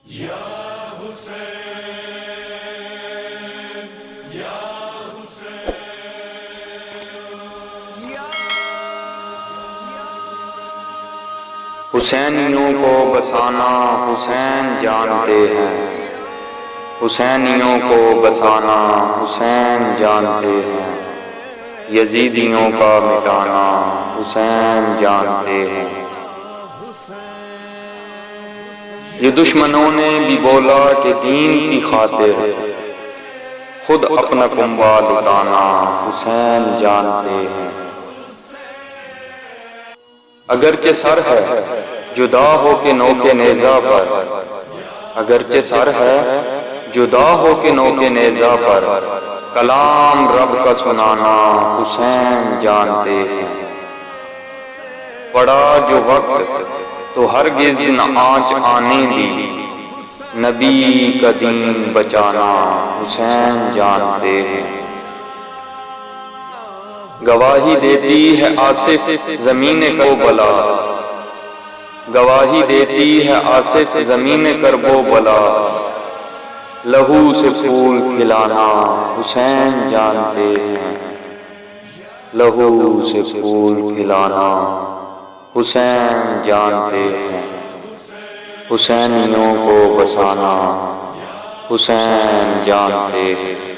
یا حسین یا حسین حسینیوں کو بسانا حسین جانتے ہیں، حسینیوں کو بسانا حسین جانتے ہیں، یزیدیوں کا مٹانا حسین جانتے ہیں۔ یہ دشمنوں نے بھی بولا کہ دین کی خاطر خود اپنا کنبہ لٹانا حسین جانتے ہیں۔ اگرچہ سر ہے جدا ہو کے نوک نیزہ پر، اگرچہ سر ہے جدا ہو کے نوک نیزہ پر، کلام رب کا سنانا حسین جانتے ہیں۔ پڑا جو وقت تو ہرگز نہ آنچ آنے دی، نبی کا دین بچانا حسین جانتے ہیں۔ گواہی دیتی ہے آصف زمین کربلا، گواہی دیتی ہے آصف زمین کربلا، لہو سے پھول کھلانا حسین جانتے ہیں، لہو سے پھول کھلانا حسین جانتے ہیں۔ حسینیوں کو بسانا حسین جانتے ہیں۔